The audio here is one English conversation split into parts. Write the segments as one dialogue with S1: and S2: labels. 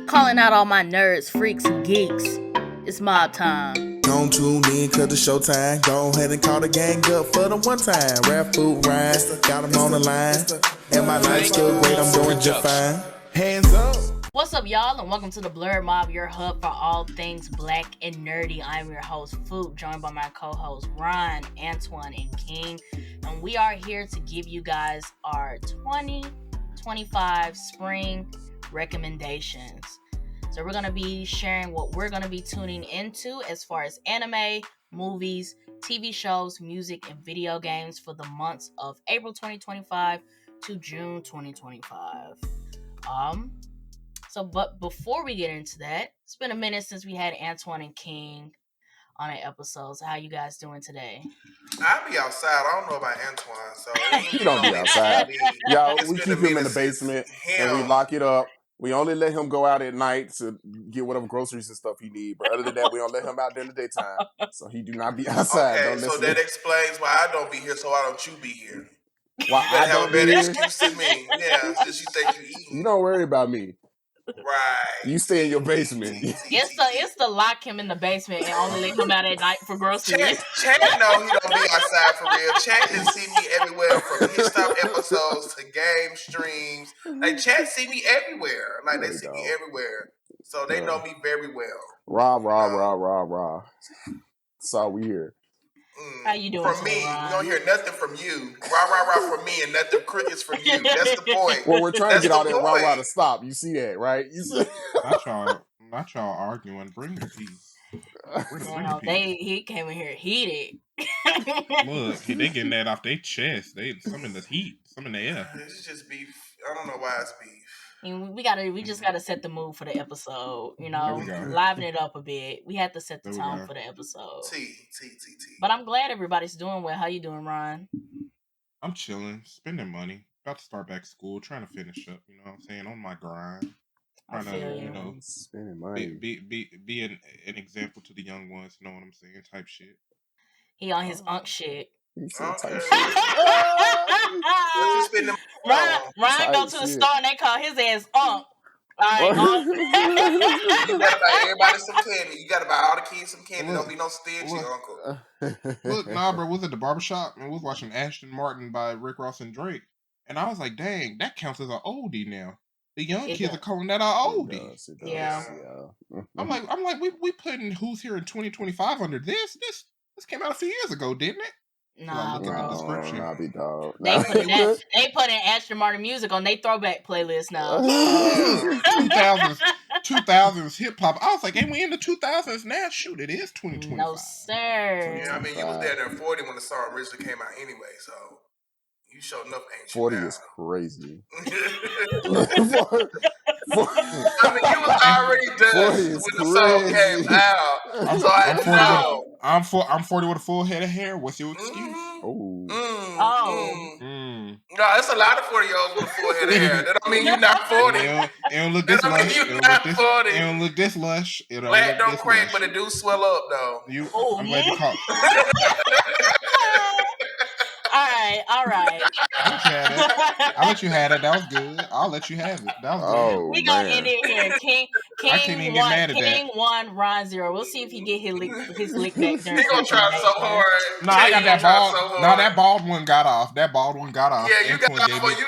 S1: Calling out all my nerds, freaks, and geeks. It's mob time.
S2: Don't tune in cause it's showtime. Go ahead and call the gang up for the one time. Rap, Phoop, Ryun, got them on the line. And my life's still great, I'm doing just fine. Hands up.
S1: What's up, y'all, and welcome to the Blerd Mob, your hub for all things black and nerdy. I'm your host, Phoop, joined by my co-hosts, Ryun, Antoine, and Kvng. And we are here to give you guys our 2025 spring recommendations. So we're going to be sharing what we're going to be tuning into as far as anime, movies, TV shows, music, and video games for the months of April 2025 to June 2025. But before we get into that, it's been a minute since we had Antoine and Kvng on an episode. So how you guys doing today?
S3: I'll be outside. I don't know about Antoine, so
S4: He don't be outside. Y'all, we keep him in the basement and we lock it up. We only let him go out at night to get whatever groceries and stuff he need. But other than that, we don't let him out during the daytime. So he do not be outside.
S3: Okay, so that explains why I don't be here. So why don't you be here?
S4: Why
S3: you
S4: I
S3: have
S4: don't
S3: a better
S4: be here?
S3: excuse than me. Yeah, since you think you eating.
S4: You don't worry about me.
S3: Right.
S4: You stay in your basement.
S1: It's the lock him in the basement and only let him out at night for groceries.
S3: Chad know he don't be outside for real. Chad didn't see me everywhere from hit stop episodes to game streams. Like Chad see me everywhere. Like they see me everywhere. So they know me very well.
S4: Rah. That's all we hear.
S1: How you doing?
S3: From me, we don't hear nothing from you. Rah from me and nothing crickets from you. That's the point.
S4: Well, we're trying to get all that rah to stop. You see that, right? You see?
S5: Not y'all arguing. Bring the peace.
S1: He came in here heated.
S5: Look, they getting that off their chest. Some in the heat, some in the air.
S3: It's just beef. I don't know why it's beef.
S1: We just gotta set the mood for the episode, liven it up a bit. We had to set the tone for the episode.
S3: T.
S1: But I'm glad everybody's doing well. How you doing, Ryun?
S5: I'm chilling, spending money. About to start back school, trying to finish up. You know what I'm saying? On my grind.
S1: Trying
S5: to,
S4: spending money.
S5: Be an example to the young ones. You know what I'm saying? Type shit.
S1: He on his unk shit.
S3: Okay.
S1: Ryan go to the store and they call his ass unk. All right,
S3: you gotta buy everybody some candy. You gotta buy all the kids some candy. Don't be no stingy uncle.
S5: Look, nah, bro, was at the barbershop and we was watching Ashton Martin by Rick Ross and Drake. And I was like, dang, that counts as an oldie now. The young kids are calling that an oldie.
S4: It does.
S1: Yeah.
S5: I'm like, we putting Who's Here in 2025 under this? This came out a few years ago, didn't it?
S1: Nah,
S4: be dog.
S1: They put in Ashton Martin music on their throwback playlist now.
S5: 2000s hip hop. I was like, ain't we in the 2000s now? Shoot, it is 2025.
S1: No, sir.
S3: Yeah, I mean, you was there in 40 when the song originally came out anyway, so you showed enough ancient
S4: 40
S3: now.
S4: is crazy.
S3: I mean, you was already done when the song came out.
S5: I'm 40 with a full head of hair. What's your excuse?
S3: No, it's a lot of 40-year-olds with a full head of hair. That don't mean you're not 40.
S5: It don't look this lush. It don't look this lush.
S3: Black don't crack, but it do swell up, though.
S5: I'm glad you caught.
S1: All right.
S5: I'll let you have it. That was good. I'll let you have it. That was good.
S1: We gonna end it here.
S5: I can't even get mad at that.
S1: Kvng 1, Ryun 0. We'll see if he get his lick back during.
S3: He gonna try so hard.
S5: No, I got that bald. No, that bald one got off. Yeah,
S3: you got off. Well, you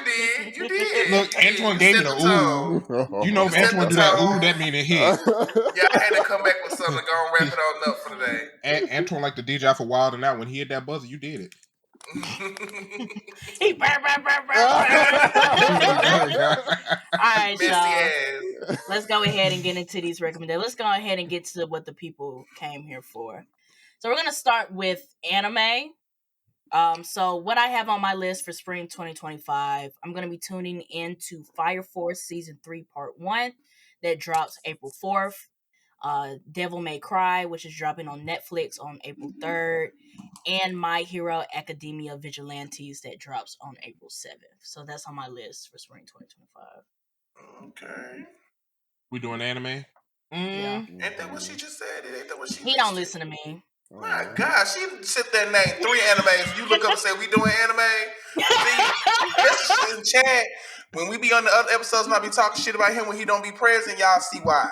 S3: did.
S5: Look, Antoine gave me the ooh. You know, if Antoine do that ooh, that mean it hit.
S3: Yeah, I had to come back with something to go and wrap it on up for today.
S5: Antoine like the DJ for Wild and Out. When he hit that buzzer, you did it.
S1: He burr. Alright, y'all. Let's go ahead and get into these recommendations. Let's go ahead and get to what the people came here for. So we're gonna start with anime. So what I have on my list for spring 2025, I'm gonna be tuning into Fire Force Season 3 Part 1 that drops April 4th. Devil May Cry, which is dropping on Netflix on April 3rd, and My Hero Academia Vigilantes that drops on April 7th. So that's on my list for spring 2025.
S3: Okay.
S5: We doing anime?
S1: Yeah.
S3: Ain't that what she just said? Ain't that what she
S1: He don't listen to me.
S3: My God, she sit there and name 3 animes. You look up and say, we doing anime? See, this in chat. When we be on the other episodes and I be talking shit about him when he don't be present, y'all see why.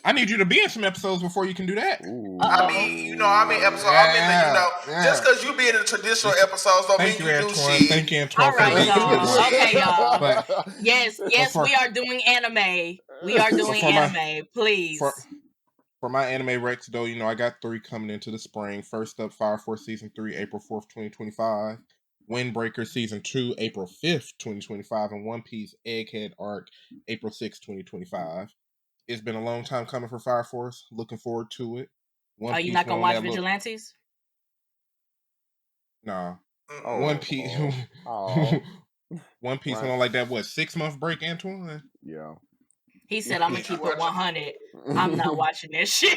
S5: I need you to be in some episodes before you can do that.
S3: I mean, I'm in episode. I'm in the, just because you be in the traditional episodes don't mean you do shit.
S5: Thank you, Antoine.
S1: All right, y'all. Okay, y'all. But, yes, we are doing anime. We are doing anime. Please.
S5: For my anime Rex, though, I got 3 coming into the spring. First up, Fire Force Season 3, April 4th, 2025. Windbreaker Season 2, April 5th, 2025. And One Piece Egghead Arc, April 6th, 2025. It's been a long time coming for Fire Force. Looking forward to it.
S1: Are you not going to watch Vigilantes?
S5: Nah. One Piece. One Piece went on like that, 6-month break, Antoine?
S4: Yeah.
S1: He said, I'm going to keep it 100. I'm not watching this shit.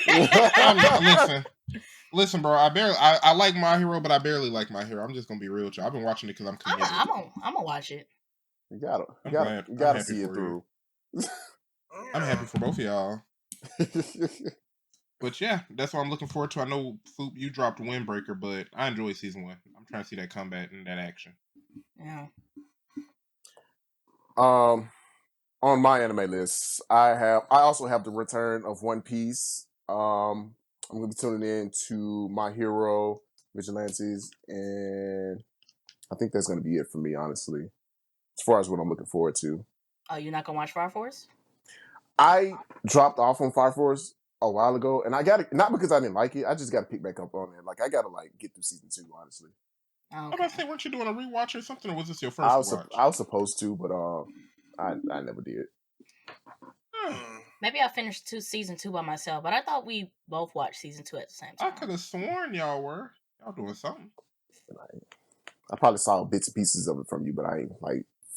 S5: Listen, bro, I like My Hero, but I barely like My Hero. I'm just going to be real with you. I've been watching it because I'm committed.
S1: I'm going to watch it.
S4: You gotta see it through.
S5: I'm happy for both of y'all. But yeah, that's what I'm looking forward to. I know, Phoop, you dropped Windbreaker, but I enjoy Season 1. I'm trying to see that combat and that action.
S1: Yeah.
S4: On my anime list, I also have the return of One Piece. I'm gonna be tuning in to My Hero, Vigilantes, and I think that's gonna be it for me, honestly, as far as what I'm looking forward to.
S1: Oh, you're not gonna watch Fire Force?
S4: I dropped off on Fire Force a while ago, and I got it not because I didn't like it. I just got to pick back up on it. Like I got to get through season 2, honestly.
S1: Okay.
S5: I say, weren't you doing a rewatch or something, or was this your first watch?
S4: I was supposed to, but I never did.
S1: Maybe I finished season 2 by myself, but I thought we both watched season 2 at the same time.
S5: I could have sworn y'all were. Y'all doing something.
S4: I probably saw bits and pieces of it from you, but I ain't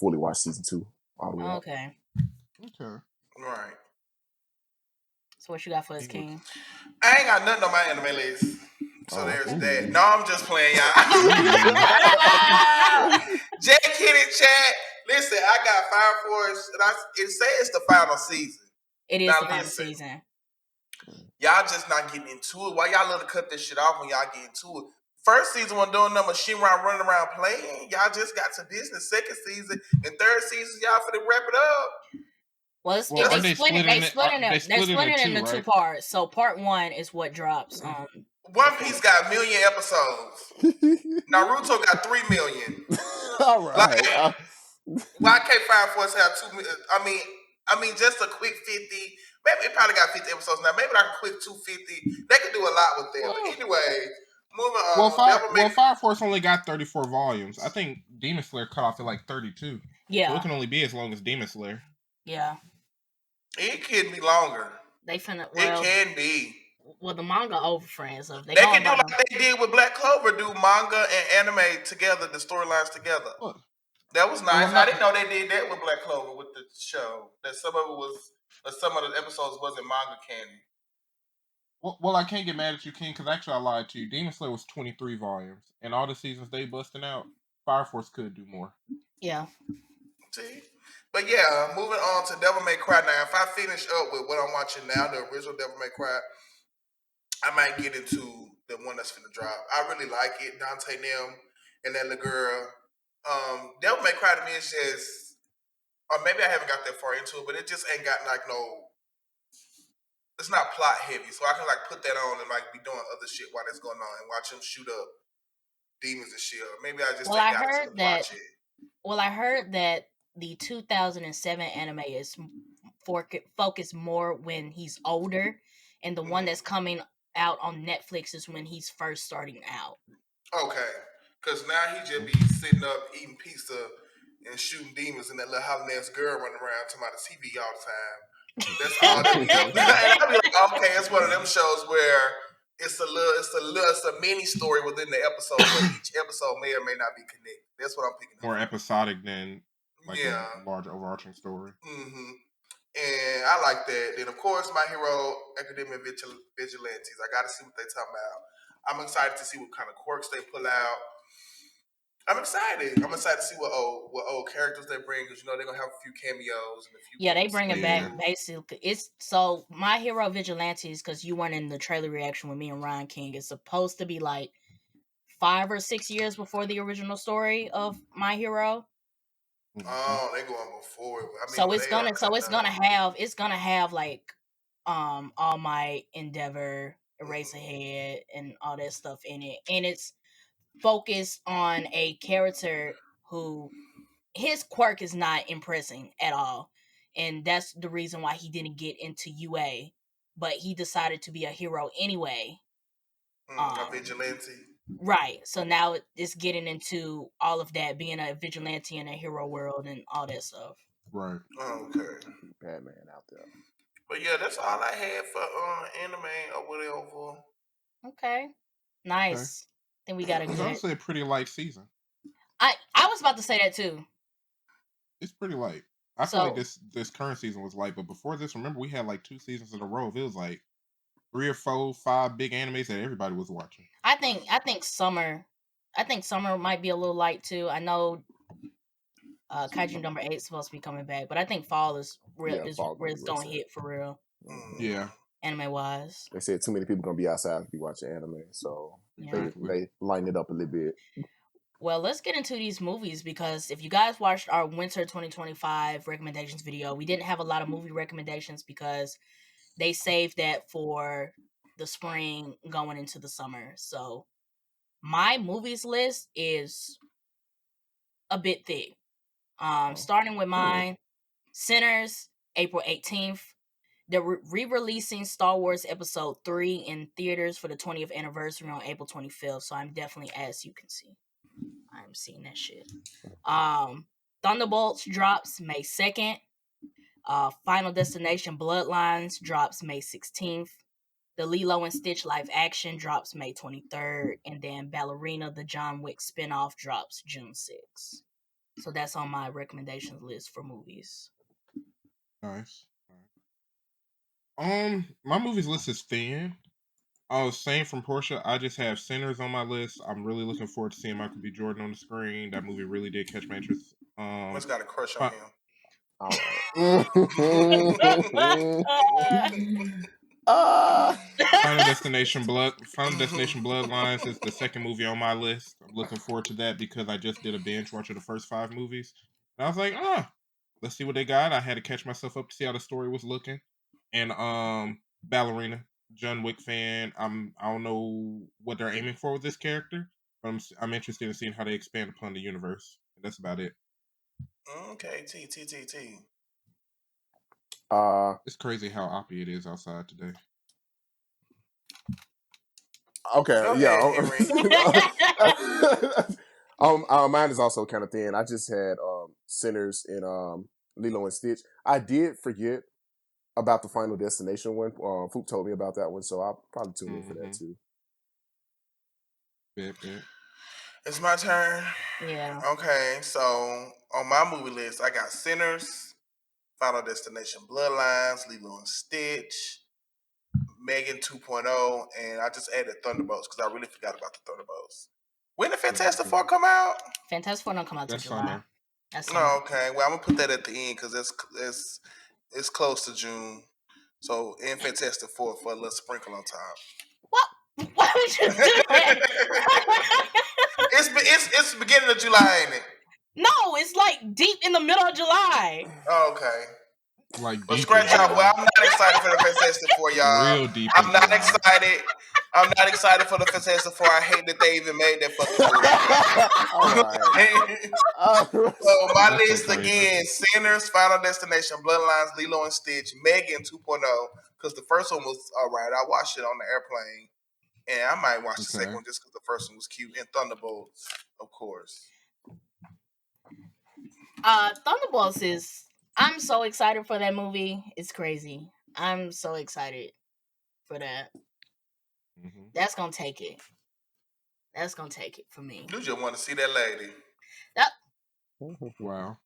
S4: fully watched season 2 all the way.
S1: Okay.
S3: Right.
S1: So what you got for us, King?
S3: I ain't got nothing on my anime list. So there's that. No, I'm just playing, y'all. Jay Kidding chat. Listen, I got Fire Force, and it says it's the final season.
S1: It is the final season.
S3: Y'all just not getting into it. Why y'all love to cut this shit off when y'all get into it? First season wasn't doing nothing but shit around running around playing. Y'all just got to business. Second season and third season, y'all finna wrap it up.
S1: Well, they split it into 2 parts. So part 1 is what drops.
S3: One Piece got 1 million episodes. Naruto got 3 million.
S4: All right.
S3: Why can't Fire Force have 2 million? I mean, just a quick 50. Maybe it probably got 50 episodes now. Maybe like a quick 250. They could do a lot with them. But anyway, moving on.
S5: Fire Force only got 34 volumes. I think Demon Slayer cut off at like 32.
S1: Yeah.
S5: So it can only be as long as Demon Slayer.
S1: Yeah.
S3: It can be longer.
S1: It
S3: can be.
S1: Well, the manga over, friends. So they
S3: can do like they did with Black Clover, do manga and anime together, the storylines together. What? That was nice. I didn't know they did that with Black Clover with the show. That some of it was, but some of the episodes wasn't manga canon.
S5: Well, I can't get mad at you, King, because actually I lied to you. Demon Slayer was 23 volumes, and all the seasons they busting out, Fire Force could do more.
S1: Yeah.
S3: See? But yeah, moving on to Devil May Cry now. If I finish up with what I'm watching now, the original Devil May Cry, I might get into the one that's finna drop. I really like it. Dante Nim and that little girl. Devil May Cry to me is just, or maybe I haven't got that far into it, but it just ain't got it's not plot heavy. So I can put that on and be doing other shit while that's going on and watch them shoot up demons and shit. Or maybe I just ain't got to the plot shit.
S1: Well, I heard that the 2007 anime is focused more when he's older, and the one that's coming out on Netflix is when he's first starting out.
S3: Okay, because now he just be sitting up eating pizza and shooting demons, and that little hollering ass girl running around talking about the TV all the time. That's all that be. And I'll be like, okay, it's one of them shows where it's a mini story within the episode, but each episode may or may not be connected. That's what I'm picking up.
S5: More episodic than a large overarching story.
S3: Mm-hmm. And I like that. Then of course, My Hero Academia Vigilantes. I got to see what they talking about. I'm excited to see what kind of quirks they pull out. I'm excited. I'm excited to see what old characters they bring, because they're gonna have a few cameos and a few.
S1: Yeah, they bring it back. Basically, it's so My Hero Vigilantes, because you weren't in the trailer reaction with me and Ryun King. It's supposed to be 5 or 6 years before the original story of My Hero.
S3: Oh, they going before. I mean,
S1: so it's gonna have like All Might, Endeavor, Eraserhead, and all that stuff in it, and it's focused on a character who his quirk is not impressing at all, and that's the reason why he didn't get into UA, but he decided to be a hero anyway.
S3: A vigilante.
S1: Right. So now it's getting into all of that, being a vigilante in a hero world and all that stuff.
S5: Right.
S3: Okay.
S4: Batman out there.
S3: But yeah, that's all I had for anime or whatever.
S1: Okay. Nice. Then we got a
S5: It's
S1: good.
S5: honestly a pretty light season.
S1: I was about to say that too.
S5: It's pretty light. I feel like this current season was light, but before this, remember we had like 2 seasons in a row. It was like 3 or 4, 5 big animes that everybody was watching.
S1: I think summer might be a little light too. I know Kaiju number 8 is supposed to be coming back, but I think fall is where it's gonna hit for real.
S5: Yeah.
S1: Anime wise.
S4: They said too many people gonna be outside to be watching anime, so they lighten it up a little bit.
S1: Well, let's get into these movies, because if you guys watched our winter 2025 recommendations video, we didn't have a lot of movie recommendations because they saved that for the spring going into the summer. So my movies list is a bit thick. Starting with mine, Sinners, April 18th. They're re-releasing Star Wars Episode 3 in theaters for the 20th anniversary on April 25th. So I'm definitely, as you can see, I'm seeing that shit. Thunderbolts drops May 2nd. Final Destination Bloodlines drops May 16th. The Lilo and Stitch live action drops May 23rd. And then Ballerina, the John Wick spinoff, drops June 6th. So that's on my recommendations list for movies.
S5: Nice. My movies list is thin. Same from Portia. I just have Sinners on my list. I'm really looking forward to seeing Michael B. Jordan on the screen. That movie really did catch my interest.
S3: Must got a crush on him.
S4: All right.
S5: Final Destination Bloodlines is the second movie on my list. I'm looking forward to that because I just did a binge watch of the first 5 movies. And I was like, let's see what they got. I had to catch myself up to see how the story was looking. And Ballerina, John Wick fan. I don't know what they're aiming for with this character, but I'm interested in seeing how they expand upon the universe. And that's about it.
S3: Okay, T.
S5: It's crazy how oppy it is outside today.
S4: Okay, mine is also kind of thin. I just had Sinners and Lilo and Stitch. I did forget about the Final Destination one. Phoop told me about that one, so I'll probably tune in for that too.
S3: It's my turn.
S1: Yeah.
S3: Okay, so on my movie list, I got Sinners, Final Destination Bloodlines, Lilo and Stitch, Megan 2.0, and I just added Thunderbolts because I really forgot about the Thunderbolts. When did Fantastic Four come out?
S1: Fantastic Four don't come out till July.
S5: Summer.
S1: That's
S3: summer. No, okay. Well, I'm gonna put that at the end because it's close to June. So in Fantastic Four for a little sprinkle on top.
S1: What? Why would you do that?
S3: It's the beginning of July, ain't it?
S1: No, it's like deep in the middle of July.
S3: Oh, okay.
S5: Like
S3: but scratch off. Well, I'm not excited for the Fantastic Four, y'all.
S5: Real deep.
S3: I'm not excited. I'm not excited for the Fantastic Four. I hate that they even made that fucking movie. So my list again: Sinners, Final Destination, Bloodlines, Lilo and Stitch, Megan 2.0. Because the first one was all right. I watched it on the airplane, and I might watch the second one just because the first one was cute. And Thunderbolts, of course.
S1: Thunderbolts is. I'm so excited for that movie. It's crazy. I'm so excited for that. Mm-hmm. That's gonna take it. That's gonna take it for me.
S3: You just want to see that lady.
S5: Wow.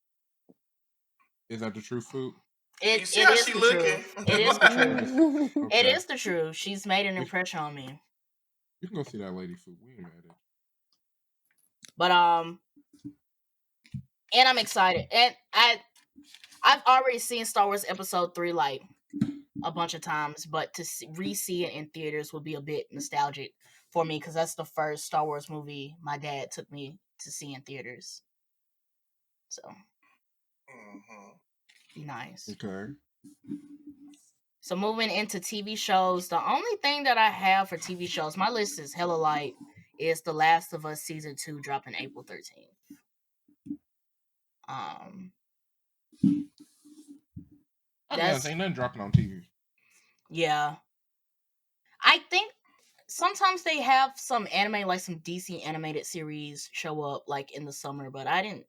S5: Is that the true Phoop?
S1: It is the truth. It is the truth. It is the truth. She's made an impression on me.
S5: You can go see that lady Phoop. We ain't mad at it.
S1: But and I'm excited. And I've already seen Star Wars Episode 3 like a bunch of times, but to re-see it in theaters will be a bit nostalgic for me because that's the first Star Wars movie my dad took me to see in theaters. So
S3: Mm-hmm.
S1: Nice.
S5: Okay.
S1: So moving into TV shows, the only thing that I have for TV shows, my list is hella light, is The Last of Us Season 2 dropping April 13th.
S5: Ain't nothing dropping on TV.
S1: Yeah. I think sometimes they have some anime, like some DC animated series show up like in the summer, but I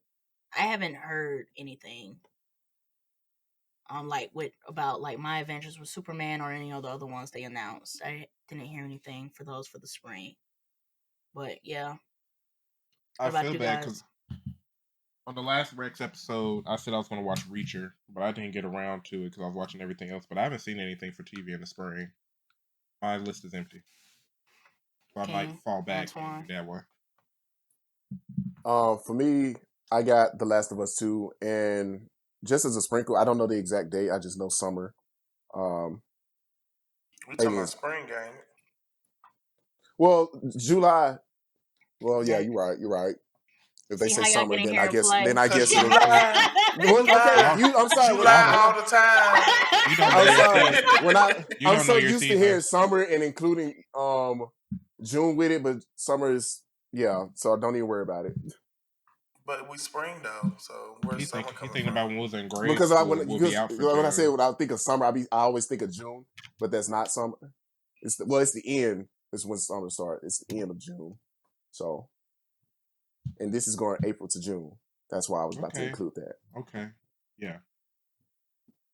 S1: haven't heard anything like about like My Adventures with Superman or any of the other ones they announced. I didn't hear anything for those for the spring. But yeah.
S5: I feel bad because on the last Rex episode, I said I was going to watch Reacher, but I didn't get around to it because I was watching everything else. But I haven't seen anything for TV in the spring. My list is empty. So I might fall back and do that one.
S4: For me, I got The Last of Us 2, and just as a sprinkle, I don't know the exact date. I just know summer.
S3: We talking about spring, game.
S4: Well, July. Well, yeah, you're right. If they say summer, then I guess
S3: July.
S4: Okay, I'm sorry.
S3: July all the time.
S4: I'm sorry. I'm so used to hearing summer and including June with it, but summer is so don't even worry about it.
S3: But we spring though, so where's summer coming from?
S5: About when we was in grade
S4: because
S5: school,
S4: when I say when I think of summer, I always think of June, but that's not summer. It's the end. It's when summer starts. It's the end of June. So, and this is going April to June. That's why I was about to include that.
S5: Okay. Yeah.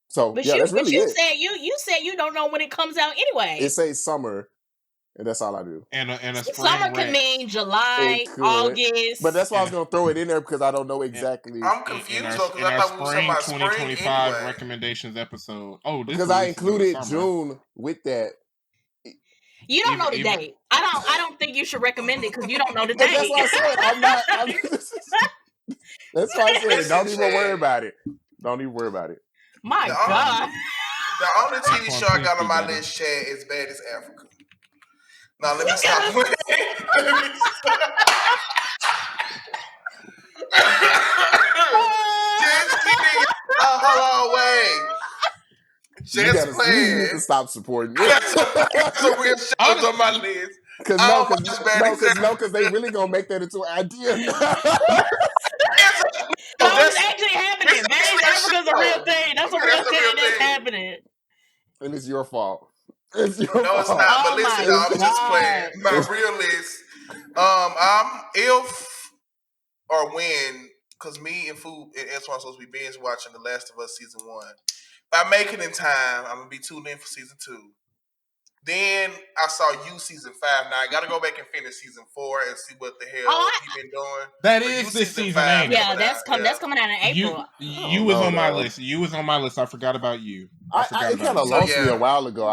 S4: So that's really it.
S1: You said you don't know when it comes out anyway.
S4: It says summer, and that's all I do.
S5: And a
S1: summer can mean July, August.
S4: But that's why I was gonna throw it in there because I don't know exactly.
S3: I'm confused though because I thought we were talking about spring 2025 anyway.
S5: recommendations episode. Oh,
S4: because I included June with that.
S1: You don't know the date. I don't think you should recommend it because you don't know the date.
S4: That's why I said I'm not. That's why I said don't even worry about it. Don't even worry about it.
S1: My God.
S3: The only TV show I got on my list, Chad, is Bad as Africa. Now let me stop. Hold on, wait.
S4: You need to stop supporting me.
S3: Some real shows on my list.
S4: Because they really gonna make that into an idea.
S1: That's actually happening. Bad as Africa's a real thing. That's a real thing that's happening.
S4: And it's your fault. It's your
S3: fault. No, it's not. But listen, I'm just playing. My real list. I'm if or when, because me and Phoop and Antoine are supposed to be binge watching The Last of Us Season 1. If I make it in time, I'm going to be tuned in for Season 2. Then I saw You Season 5. Now I got to go back and finish Season 4 and see what the hell he been doing.
S5: That is this season 5.
S1: Yeah, that's coming out in April.
S5: You was on my list. You was on my list. I forgot about you.
S4: It kind of lost me a while ago.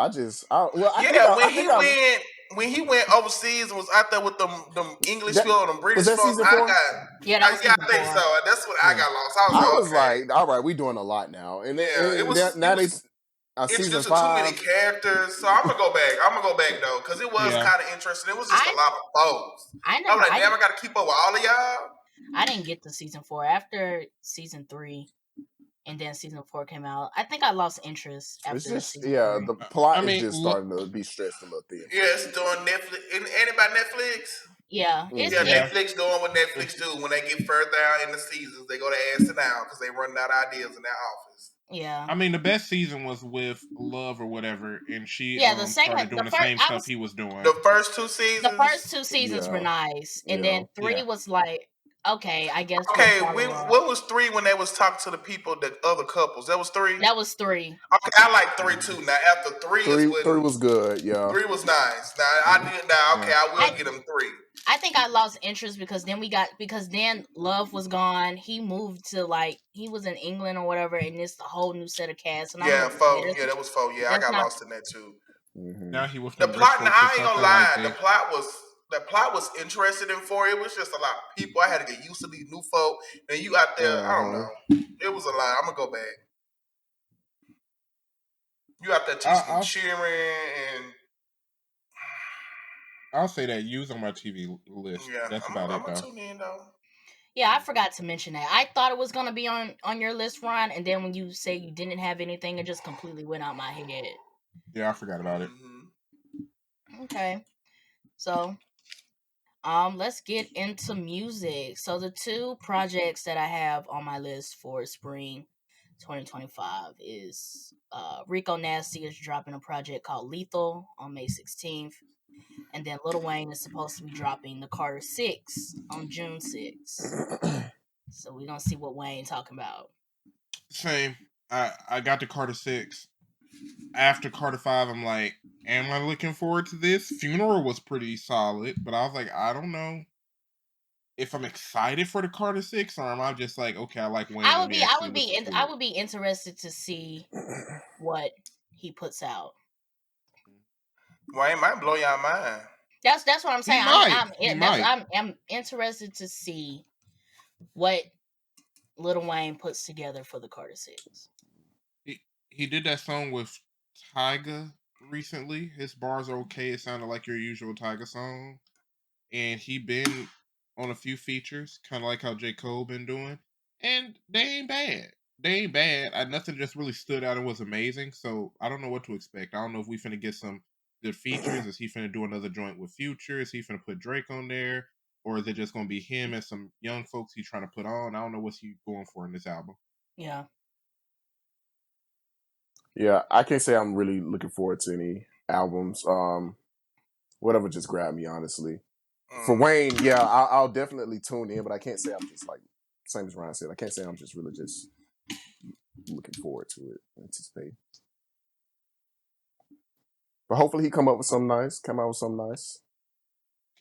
S3: When he went overseas and was out there with them English people and them British folks,
S4: season 4?
S3: I think so. That's what I got lost.
S4: I was like, all right, we doing a lot now. And
S3: it was now they season 5. Too many characters, so I'm gonna go back. Though, because it was kind of interesting. It was just a lot of foes. I'm like, damn, I gotta keep up with all of y'all.
S1: I didn't get to season 4 after season 3. And then season 4 came out. I think I lost interest after season 3.
S4: The plot is just starting to be stressed a little thin.
S3: Yeah, it's doing Netflix. Anybody Netflix?
S1: Yeah.
S3: Netflix doing what Netflix do. When they get further out in the seasons, they go to ass it down because they running out of ideas in their office.
S1: Yeah.
S5: I mean, the best season was with Love or whatever, and she started doing the same stuff he was doing.
S3: The first 2 seasons?
S1: The first 2 seasons were nice. And then 3 was like, okay, I guess.
S3: Okay, what was 3 when they was talking to the people, the other couples? That was 3?
S1: That was 3.
S3: Okay, I like 3 too. Now after 3
S4: was good, yeah.
S3: 3 was nice. I will get them 3.
S1: I think I lost interest because then Love was gone. He moved to he was in England or whatever, and it's a whole new set of cast. And
S3: that was 4. Yeah, I got lost in that too.
S4: Mm-hmm.
S5: Now he was
S3: the plot. Now I ain't gonna lie, the plot was interested in 4. It was just a lot of people. I had to get used to these new folk. And you out there, I don't know. It was a lot. I'm gonna go back. You out there teaching them cheering and.
S5: I'll say that you was on my TV list. Yeah, that's about it, though.
S3: Tune in, though.
S1: Yeah, I forgot to mention that. I thought it was gonna be on your list, Ron, and then when you say you didn't have anything, it just completely went out my head.
S5: Yeah, I forgot about it.
S1: Okay, so let's get into music. So the two projects that I have on my list for spring 2025 is Rico Nasty is dropping a project called Lethal on May 16th. And then Lil Wayne is supposed to be dropping the Carter 6 on June 6th. So we're gonna see what Wayne talking about.
S5: Same. I got to Carter 6. After Carter 5, I'm like, am I looking forward to this? Funeral was pretty solid, but I was like, I don't know if I'm excited for the Carter 6 or am I just like, okay, I like Wayne.
S1: I would be interested to see what he puts out.
S3: Wayne might blow y'all mind.
S1: That's what I'm saying. I'm interested to see what Lil Wayne puts together for the Carter 6.
S5: He did that song with Tyga recently. His bars are okay. It sounded like your usual Tyga song. And he been on a few features, kind of like how J. Cole been doing. And they ain't bad. Nothing just really stood out and was amazing. So I don't know what to expect. I don't know if we finna get some good features. Is he finna do another joint with Future? Is he finna put Drake on there? Or is it just gonna be him and some young folks he's trying to put on? I don't know what's he going for in this album.
S1: Yeah.
S4: Yeah, I can't say I'm really looking forward to any albums. Whatever just grabbed me, honestly. For Wayne, yeah, I'll definitely tune in, but I can't say I'm just like, same as Ryan said, I can't say I'm just really just looking forward to it, anticipating. But hopefully he come out with something nice.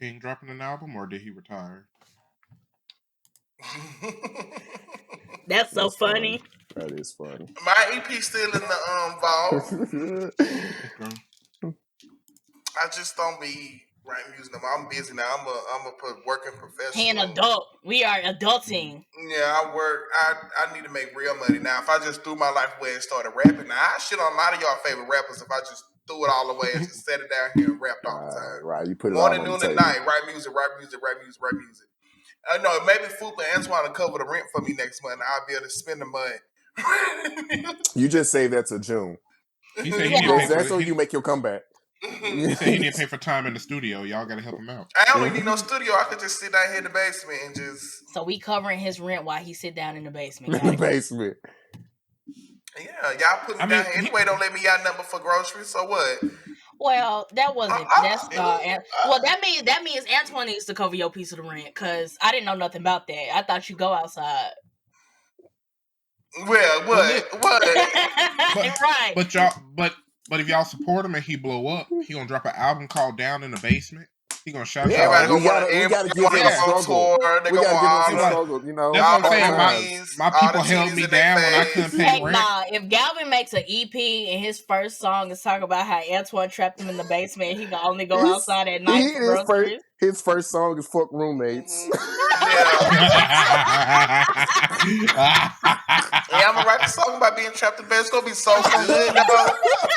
S5: Kvng dropping an album or did he retire?
S1: That's so funny.
S4: That is funny.
S3: My EP still in the vault. I just don't be writing music no more. I'm busy now. I'm a working professional.
S1: He an adult. We are adulting.
S3: Yeah, I work. I need to make real money now. If I just threw my life away and started rapping, now I shit on a lot of y'all favorite rappers. If I just threw it all away and just set it down here and rapped all the time.
S4: Right, you put it
S3: morning,
S4: all on
S3: noon,
S4: the
S3: and
S4: table.
S3: night. Write music. I know maybe Phoop and Antoine will cover the rent for me next month. I'll be able to spend the money.
S4: You just say that to June.
S5: He said he didn't pay
S4: that's when you make your comeback.
S5: He said he didn't pay for time in the studio. Y'all got to help him out.
S3: I don't even need no studio. I could just sit down here in the basement and just.
S1: So we covering his rent while he sit down in the basement.
S4: In the basement.
S3: Yeah, y'all put me down here anyway. Don't let me out number for groceries. So what?
S1: Well, that wasn't. That means Antoine needs to cover your piece of the rent because I didn't know nothing about that. I thought you go outside.
S3: Well, what?
S1: Right.
S5: But if y'all support him and he blow up, he gonna drop an album called Down in the Basement. He gonna shout
S4: y'all. We gotta give him a struggle. We gotta give him some struggle. You know,
S5: that's what I'm saying. My people held me down when I couldn't pay rent.
S1: If Galvin makes an EP and his first song is talking about how Antoine trapped him in the basement, and he can only go outside at night for groceries.
S4: His first song is "Fuck Roommates."
S3: Yeah, I'm gonna write the song about being trapped in bed. It's gonna be so good, dog.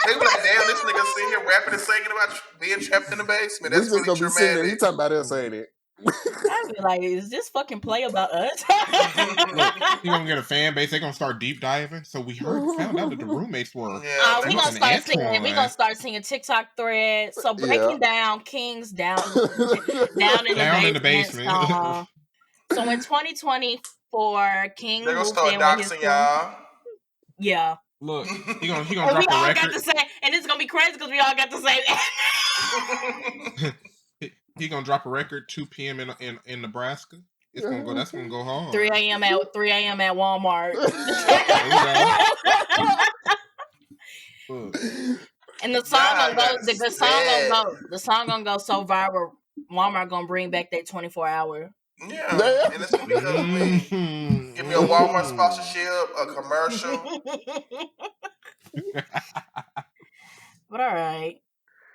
S3: They be like, damn, this nigga sitting here rapping and singing about being trapped in the basement. That's really
S4: gonna
S3: dramatic.
S4: Be sitting there. He talking about us saying it.
S1: I'd be like, is this fucking play about us?
S5: Look, he gonna get a fan base. They gonna start deep diving. So we found out that the roommates were.
S1: We gonna start singing TikTok threads. So breaking down Kvng's down in the basement. So in 2024, Kvng
S3: they're gonna
S1: moved
S3: start
S1: in with his
S3: y'all.
S1: Yeah.
S5: Look, he gonna drop a record.
S1: And it's gonna be crazy because we all got the same.
S5: He gonna drop a record 2 p.m. in Nebraska. It's gonna go. That's gonna go hard.
S1: 3 a.m. at Walmart. And the song gonna go so viral. Walmart gonna bring back that 24-hour.
S3: Yeah, and it's gonna be ugly. Give me a Walmart sponsorship, a commercial.
S1: But all right,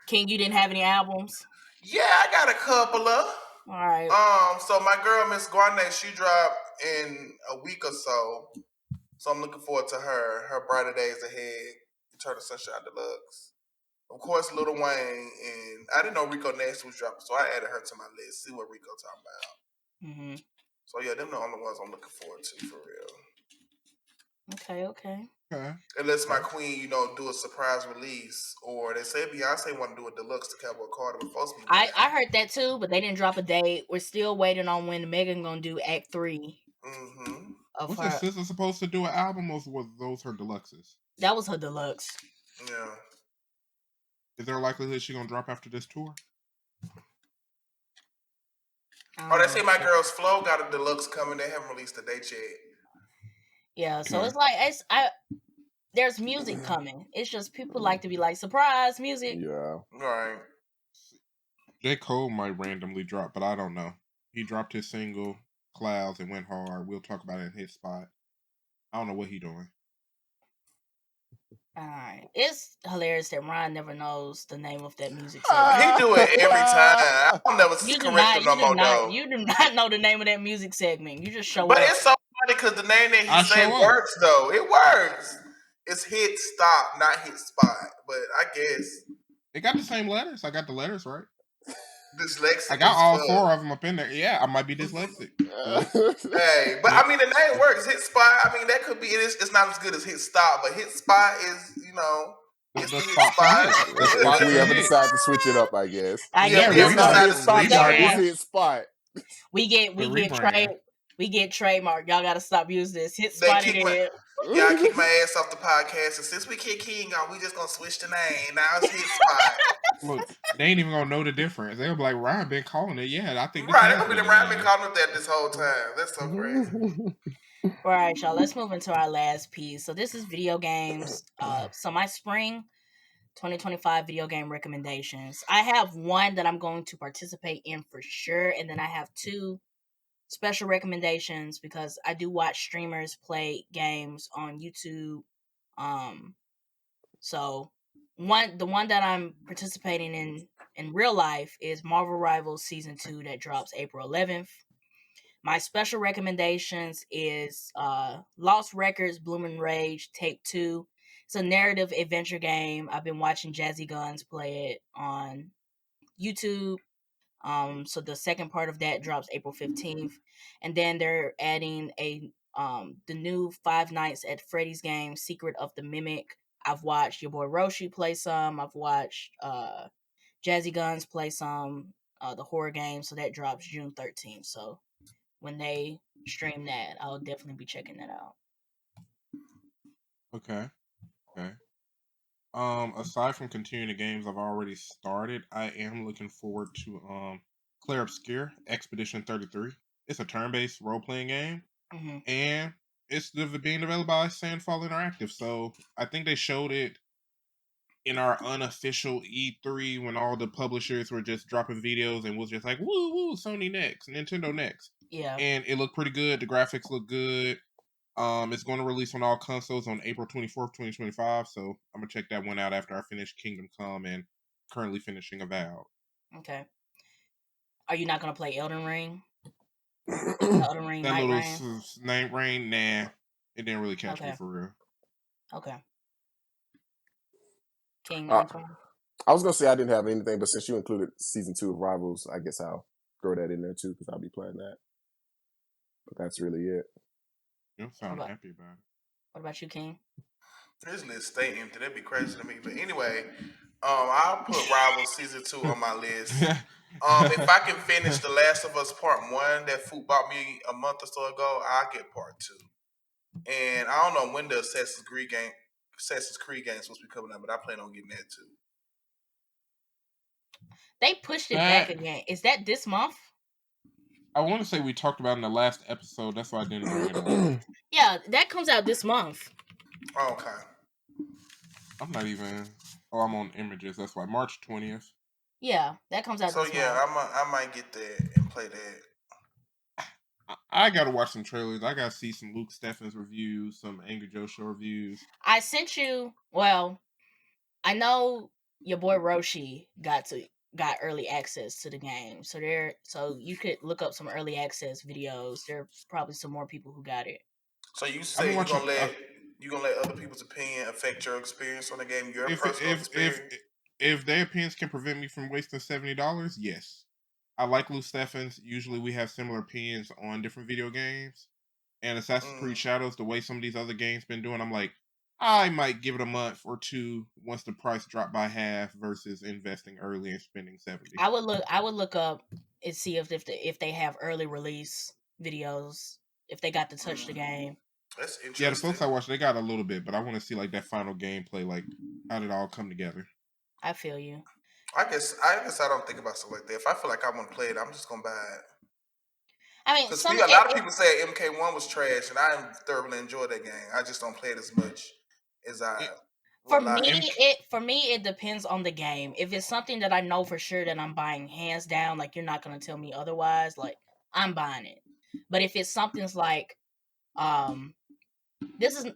S1: Kvng, you didn't have any albums?
S3: Yeah, I got a couple of.
S1: All right.
S3: So my girl Miss Guarnay, she dropped in a week or so. So I'm looking forward to her Brighter Days Ahead, Eternal Sunshine Deluxe. Of course, Lil Wayne, and I didn't know Rico Nasty was dropping, so I added her to my list. See what Rico talking about.
S1: Mm-hmm.
S3: So yeah, them the only ones I'm looking forward to for real.
S1: Okay.
S3: Unless my queen, do a surprise release, or they say Beyonce want to do a deluxe to Cowboy Carter was supposed to be.
S1: I heard that too, but they didn't drop a date. We're still waiting on when Megan gonna do Act 3.
S3: Mm-hmm.
S5: Was her sister supposed to do an album, or was those her deluxes?
S1: That was her deluxe.
S3: Yeah.
S5: Is there a likelihood she's gonna drop after this tour?
S3: They say my girl's Flo got a deluxe coming. They haven't released the date yet.
S1: Yeah, so it's like there's music coming. It's just people like to be like surprise music.
S4: Yeah.
S3: Right.
S5: J. Cole might randomly drop, but I don't know. He dropped his single Clouds and went hard. We'll talk about it in his spot. I don't know what he doing.
S1: Alright. It's hilarious that Ryan never knows the name of that music
S3: segment. He do it every time. I don't never correct him no more though.
S1: You do not know the name of that music segment. You just show up.
S3: But it's so funny because the name that he say works though. It works. It's hit stop, not hit spot. But I guess
S5: it got the same letters. I got the letters right.
S3: Dyslexic.
S5: I got all 4 of them up in there. Yeah, I might be dyslexic.
S3: Hey, but I mean the name works. Hit spot. I mean that could be. It's not as good as hit stop, but hit spot is it's the hit spot.
S4: If we ever decide to switch it up, I guess.
S1: It's
S4: not hit spot. It's hit spot.
S1: We get trademark. Y'all gotta stop using this. Hit spot again.
S3: Y'all kick my ass off the podcast, and since we kick King out, we just gonna switch the name. Now it's hit spot.
S5: Look, they ain't even gonna know the difference. They'll be like, Ryan been calling it. Yeah, I think
S3: right. They're gonna be Ryan been calling it that this whole time. That's so crazy.
S1: All right, y'all. Let's move into our last piece. So this is video games. So my spring 2025 video game recommendations. I have one that I'm going to participate in for sure, and then I have 2 special recommendations because I do watch streamers play games on YouTube. So the one that I'm participating in real life is Marvel Rivals Season 2 that drops April 11th. My special recommendations is Lost Records Bloomin' Rage Tape 2. It's a narrative adventure game. I've been watching Jazzy Guns play it on YouTube. So the second part of that drops April 15th. And then they're adding the new Five Nights at Freddy's game, Secret of the Mimic. I've watched your boy Roshi play some. I've watched Jazzy Guns play some, the horror game. So that drops June 13th. So when they stream that, I'll definitely be checking that out.
S5: Okay. Aside from continuing the games I've already started, I am looking forward to Clair Obscur Expedition 33. It's a turn-based role-playing game, and it's being developed by Sandfall Interactive. So I think they showed it in our unofficial E3 when all the publishers were just dropping videos and was just like, woo woo, Sony next, Nintendo next.
S1: Yeah.
S5: And it looked pretty good. The graphics look good. It's going to release on all consoles on April 24th, 2025. So I'm going to check that one out after I finish Kingdom Come and currently finishing Avowed.
S1: Okay. Are you not going to play Elden Ring? Elden Ring,
S5: that little Night Rain? Nah. It didn't really catch me for real.
S1: Okay. King,
S4: I was going to say I didn't have anything, but since you included Season 2 of Rivals, I guess I'll throw that in there too because I'll be playing that. But that's really it.
S5: You don't sound happy about it.
S1: What about you, King?
S3: This list stay empty. That'd be crazy to me. But anyway, I'll put Rivals Season 2 on my list. If I can finish The Last of Us Part 1 that Phoop bought me a month or so ago, I'll get Part 2. And I don't know when the Assassin's Creed game is supposed to be coming out, but I plan on getting that too.
S1: They pushed it back again. Is that this month?
S5: I want to say we talked about it in the last episode. That's why I didn't bring it up.
S1: Yeah, that comes out this month.
S3: Okay.
S5: I'm not even... Oh, I'm on images. That's why. March 20th.
S1: Yeah, that comes out this month.
S3: I might get that and play that.
S5: I got to watch some trailers. I got to see some Luke Steffens reviews, some Angry Joe Show reviews.
S1: I sent you... Well, I know your boy Roshi got early access to the game, so you could look up some early access videos. There are probably some more people who got it.
S3: So you say you're gonna let other people's opinion affect your experience on the game, your personal experience?
S5: If their opinions can prevent me from wasting $70, yes, I like Lou Steffens. Usually we have similar opinions on different video games. And Assassin's Creed Shadows, the way some of these other games been doing, I'm like, I might give it a month or two once the price dropped by half versus investing early and spending $70.
S1: I would look up and see if they have early release videos, if they got to touch the game.
S3: That's interesting.
S5: Yeah, the folks I watched, they got a little bit, but I want to see like that final gameplay, like how did it all come together.
S1: I feel you.
S3: I guess I don't think about stuff like that. If I feel like I want to play it, I'm just gonna buy it.
S1: I mean,
S3: because a lot of people say MK1 was trash, and I thoroughly enjoyed that game. I just don't play it as much as I.
S1: For me, it depends on the game. If it's something that I know for sure that I'm buying hands down, like you're not gonna tell me otherwise, like I'm buying it. But if it's something's like, this is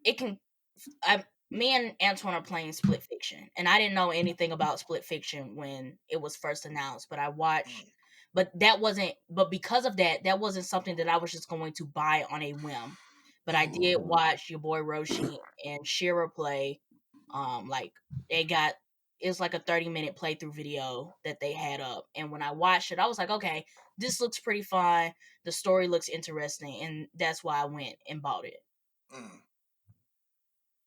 S1: it can. Me and Antoine are playing Split Fiction, and I didn't know anything about Split Fiction when it was first announced. But I watched, but because of that, that wasn't something that I was just going to buy on a whim. But I did watch your boy Roshi and Shira play. Like it's like a 30-minute playthrough video that they had up, and when I watched it, I was like, okay, this looks pretty fun. The story looks interesting, and that's why I went and bought it.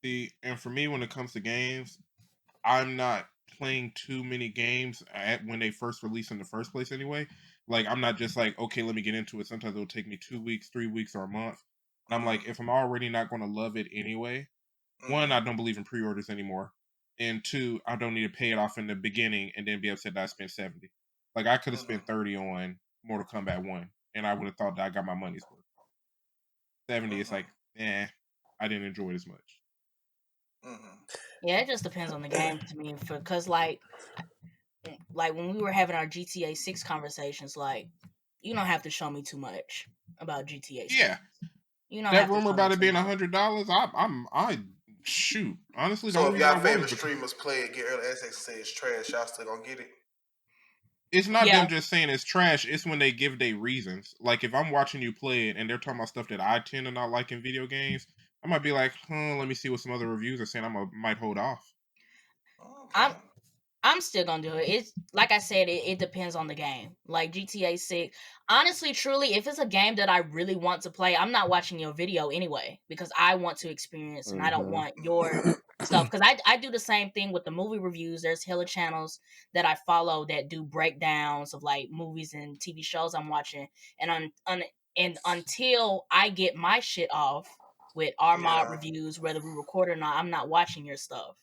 S5: See, and for me, when it comes to games, I'm not playing too many games when they first release in the first place anyway. Like, I'm not just like, okay, let me get into it. Sometimes it'll take me 2 weeks, 3 weeks, or a month. And I'm like, if I'm already not going to love it anyway, one, I don't believe in pre-orders anymore. And two, I don't need to pay it off in the beginning and then be upset that I spent 70. Like, I could have spent 30 on Mortal Kombat 1, and I would have thought that I got my money's worth. 70, it's like, I didn't enjoy it as much.
S1: Yeah, it just depends on the game to me, because like when we were having our GTA 6 conversations, like you don't have to show me too much about GTA 6.
S5: Yeah,
S1: you know
S5: that rumor about it being $100. I shoot. Honestly,
S3: so if y'all favorite streamers play it, get early access and say it's trash, y'all still gonna get it?
S5: It's not them just saying it's trash. It's when they give their reasons. Like if I'm watching you play it and they're talking about stuff that I tend to not like in video games, I might be like, let me see what some other reviews are saying. Might hold off.
S1: Okay. I'm still gonna do it. It's like I said, it depends on the game. Like GTA 6. Honestly, truly, if it's a game that I really want to play, I'm not watching your video anyway, because I want to experience and I don't want your stuff. Because I do the same thing with the movie reviews. There's hella channels that I follow that do breakdowns of like movies and TV shows I'm watching. And until I get my shit off with our mod reviews, whether we record or not, I'm not watching your stuff.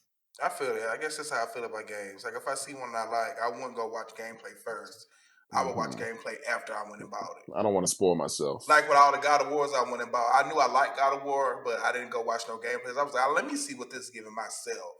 S3: I feel that. I guess that's how I feel about games. Like if I see one I like, I wouldn't go watch gameplay first. I would watch gameplay after I went and bought it.
S4: I don't want to spoil myself.
S3: Like with all the God of Wars I went and bought, I knew I liked God of War, but I didn't go watch no gameplays. I was like, let me see what this is giving myself.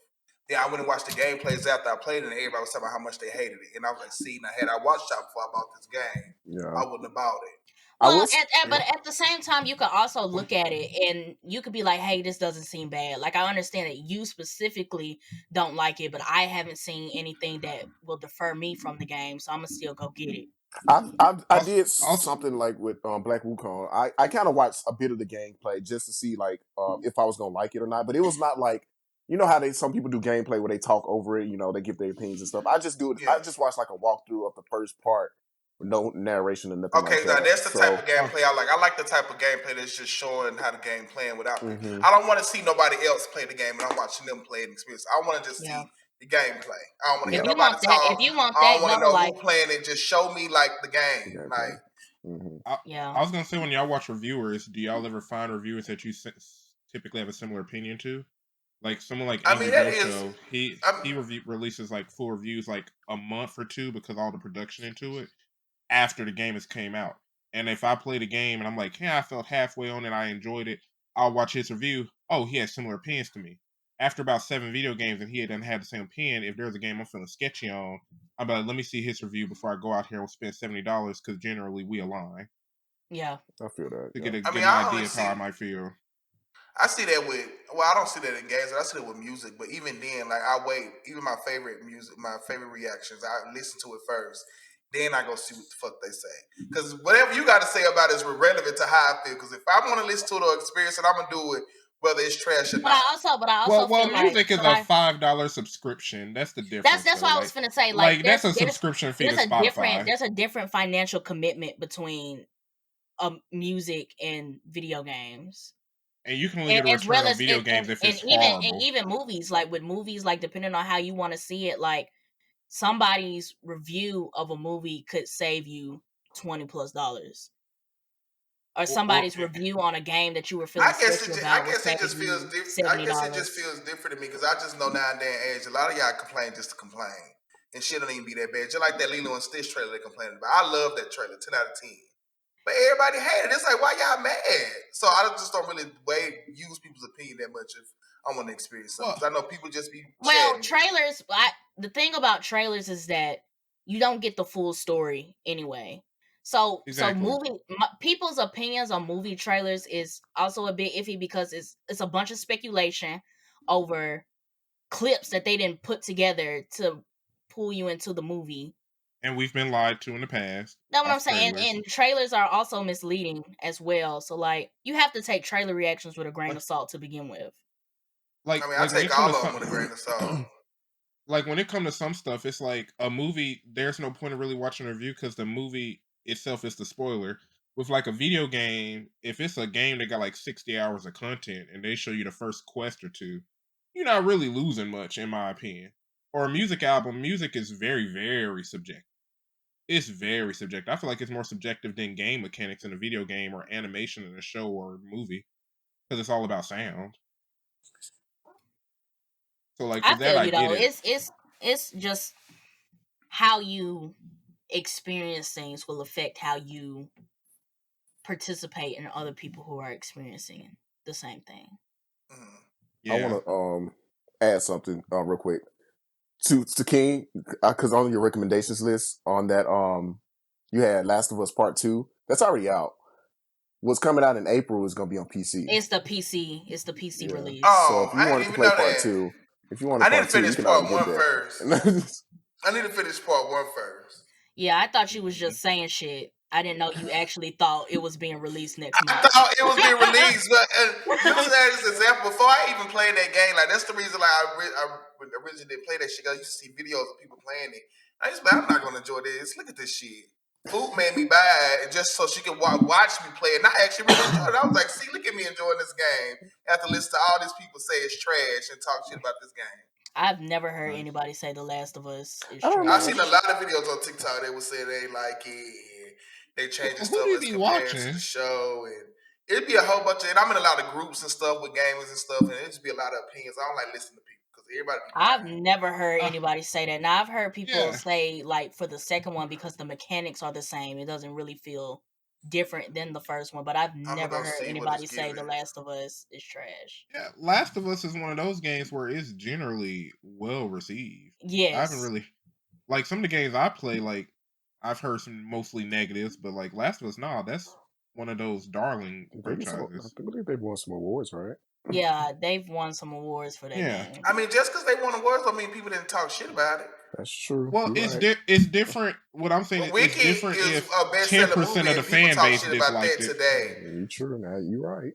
S3: Then I went and watched the gameplays after I played it, and everybody was talking about how much they hated it. And I was like, see, now had I watched that before I bought this game, I wouldn't have bought it.
S1: Well, but at the same time, you could also look at it and you could be like, hey, this doesn't seem bad. Like, I understand that you specifically don't like it, but I haven't seen anything that will defer me from the game, so I'm going to still go get it.
S4: I did something like with Black Wukong. I kind of watched a bit of the gameplay just to see like if I was going to like it or not, but it was not like, you know how some people do gameplay where they talk over it, they give their opinions and stuff. I just do it. I just watched like a walkthrough of the first part. No narration or nothing like that.
S3: Okay, that's the type of gameplay I like. I like the type of gameplay that's just showing how the game playing without me. I don't want to see nobody else play the game and I'm watching them play and experience. I want to just see the gameplay. I don't want to hear nobody talk.
S1: If you want
S3: I don't want to know who playing it. Just show me like the game.
S5: I was gonna say, when y'all watch reviewers, do y'all ever find reviewers that you typically have a similar opinion to? Like someone like Angry Show, he releases like full reviews like a month or two because all the production into it after the game has came out. And if I play the game and I'm like, I felt halfway on it, I enjoyed it, I'll watch his review. Oh, he has similar opinions to me. After about 7 video games and he hadn't had the same opinion, if there's a game I'm feeling sketchy on, I'm like, let me see his review before I go out here and spend $70 because generally we align.
S1: Yeah.
S4: I feel that.
S5: To get an idea of how I might feel.
S3: I see that I don't see that in games, I see that with music, but even then, like I wait, even my favorite music, my favorite reactions, I listen to it first. Then I go see what the fuck they say. Because whatever you got to say about it is relevant to how I feel. Because if I want to listen to it or experience it, I'm going to do it whether it's trash or
S1: But
S3: not.
S1: I also feel
S5: music
S1: like,
S5: is a $5 subscription. That's the difference.
S1: That's what I was finna say.
S5: Like that's a subscription fee to Spotify.
S1: There's a different financial commitment between music and video games.
S5: And you can only get a return on video games if it's horrible.
S1: And even movies, like with movies, like depending on how you want to see it, like somebody's review of a movie could save you $20+. Or somebody's review on a game that you were feeling sketchy about.
S3: I guess it just feels different. I guess it just feels different to me because I just know now and then age, a lot of y'all complain just to complain. And shit don't even be that bad. Just like that Lilo and Stitch trailer they complaining about. I love that trailer, 10 out of 10. But everybody hated it. It's like, why y'all mad? So I just don't really use people's opinion that much if I want to experience something. Because I know people just be chatting.
S1: Trailers, the thing about trailers is that you don't get the full story anyway. So people's opinions on movie trailers is also a bit iffy because it's a bunch of speculation over clips that they didn't put together to pull you into the movie.
S5: And we've been lied to in the past.
S1: That's what I'm saying. And trailers are also misleading as well. So like you have to take trailer reactions with a grain of salt to begin with.
S3: I take all of them with a grain of salt.
S5: Like when it comes to some stuff, it's like a movie, there's no point of really watching a review because the movie itself is the spoiler. With like a video game, if it's a game that got like 60 hours of content and they show you the first quest or two, you're not really losing much, in my opinion. Or a music album, music is very, very subjective. It's very subjective. I feel like it's more subjective than game mechanics in a video game or animation in a show or movie because it's all about sound. So like for that, I get it.
S1: It's just how you experience things will affect how you participate in other people who are experiencing the same thing.
S4: Yeah. I want to add something real quick to King because on your recommendations list on that you had Last of Us Part 2. That's already out. What's coming out in April is going to be on PC.
S1: It's the PC release.
S4: So if you wanted to play Part 2,
S3: I need to finish Part 1 first. I need to finish Part 1 first.
S1: Yeah, I thought you was just saying shit. I didn't know you actually thought it was being released next month.
S3: I thought it was being released, but using that as an example, before I even played that game, like that's the reason like I originally didn't play that shit. I used to see videos of people playing it. I just I'm not gonna enjoy this. Look at this shit. Phoop made me buy it just so she could watch me play it. And I actually really enjoyed it. I was like, see, look at me enjoying this game. After listening to all these people say it's trash and talk shit about this game.
S1: I've never heard anybody say The Last of Us is trash.
S3: I've seen a lot of videos on TikTok that would say they like it. They changing stuff as compared to the show, and it'd be a whole bunch of. And I'm in a lot of groups and stuff with gamers and stuff, and it'd just be a lot of opinions. I don't like listening to people because everybody.
S1: I've never heard anybody say that. Now I've heard people say like for the second one because the mechanics are the same, it doesn't really feel different than the first one. But I've never heard anybody say The Last of Us is trash.
S5: Yeah, Last of Us is one of those games where it's generally well received.
S1: Yes,
S5: I haven't really like some of the games I play like. I've heard some mostly negatives, but like Last of Us, that's one of those darling franchises.
S4: I believe they've won some awards, right?
S1: Yeah, they've won some awards for that game.
S3: I mean, just because they won awards don't mean people didn't talk shit about it.
S4: That's true.
S5: Well, it's different. What I'm saying is different if 10% of the fan base disliked it.
S3: Today.
S4: You're true. Now you're right.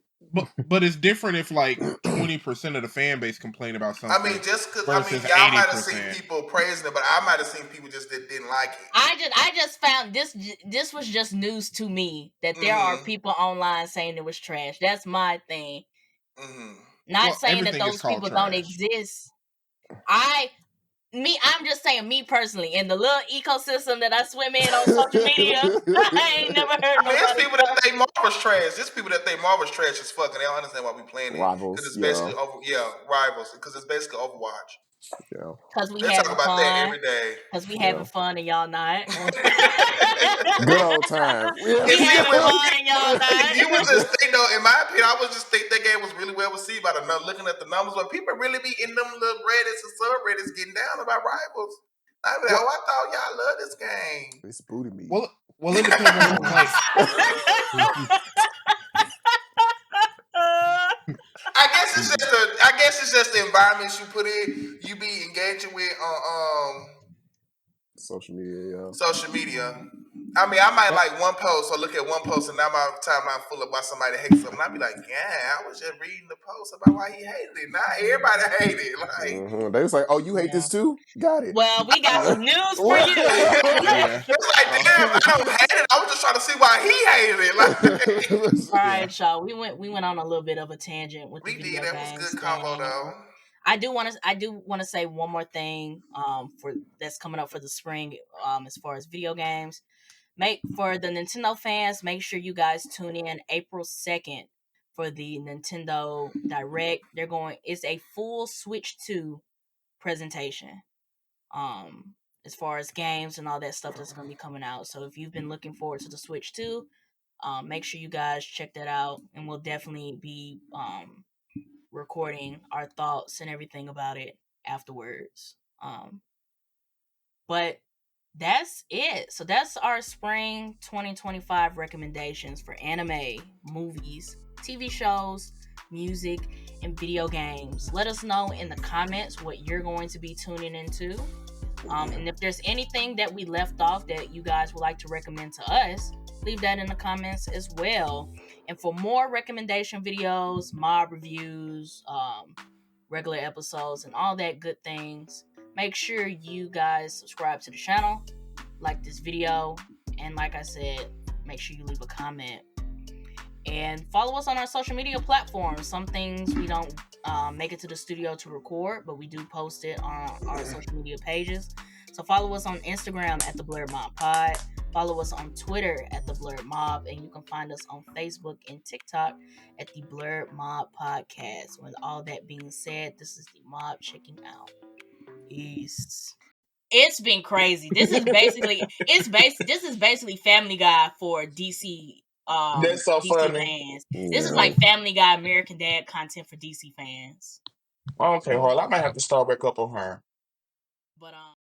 S5: But it's different if like 20% of the fan base complain about something.
S3: I mean, just because y'all might have seen people praising it, but I might have seen people just that didn't like it.
S1: I just found this was just news to me that there are people online saying it was trash. That's my thing. Not saying that those people don't exist. I'm just saying, me personally, in the little ecosystem that I swim in on social media, I ain't never heard nobody.
S3: There's people that think Marvel's trash. There's people that think Marvel's trash is fucking. They don't understand why we playing it.
S4: Rivals,
S3: because it's basically Rivals, because it's basically Overwatch.
S4: Yeah.
S1: Because we having fun.
S3: That every day.
S1: Because we having fun and y'all not.
S4: Good old time.
S1: We having fun and y'all not.
S3: You would just think, though, in my opinion, I would just think that game was really well received by looking at the numbers. But people really be in them little Reddits and subreddits getting down about Rivals. I mean, I thought y'all love this game.
S4: It's booty meat.
S5: Well, it depends on who plays.
S3: I guess it's just the environments you put in. You be engaging with on
S4: social media.
S3: Social media. I mean, I might like one post or look at one post, and now my timeline full of why somebody hates something. I'd be like, yeah, I was just reading the post about why he hated it. Now everybody hate it. Like,
S4: They was like, oh, you hate this too? Got it.
S1: Well, we got some news for you.
S5: Yeah.
S3: It's like, damn, I don't hate it. I was just trying to see why he hated it. Like,
S1: all right, y'all. We went on a little bit of a tangent with the video
S3: did. That
S1: games
S3: was good
S1: thing.
S3: combo though.
S1: I do want to say one more thing for that's coming up for the spring as far as video games. For the Nintendo fans, make sure you guys tune in April 2nd for the Nintendo Direct. It's a full Switch 2 presentation. As far as games and all that stuff that's going to be coming out. So if you've been looking forward to the Switch 2, make sure you guys check that out, and we'll definitely be recording our thoughts and everything about it afterwards. But that's it. So that's our spring 2025 recommendations for anime, movies, TV shows, music, and video games. Let us know in the comments what you're going to be tuning into. And if there's anything that we left off that you guys would like to recommend to us, leave that in the comments as well. And for more recommendation videos, mob reviews, regular episodes, and all that good things, make sure you guys subscribe to the channel, like this video, and like I said, make sure you leave a comment. And follow us on our social media platforms. Some things we don't make it to the studio to record, but we do post it on our social media pages. So follow us on Instagram at the Blerd Mob Pod. Follow us on Twitter at the Blerd Mob, and you can find us on Facebook and TikTok at the Blerd Mob Podcast. With all that being said, this is the Mob checking out. Peace. It's been crazy. This is basically Family Guy for DC.
S6: That's so
S1: DC
S6: funny.
S1: fans. This is like Family Guy, American Dad content for DC fans.
S6: Okay, well, I might have to start back up on her.
S1: But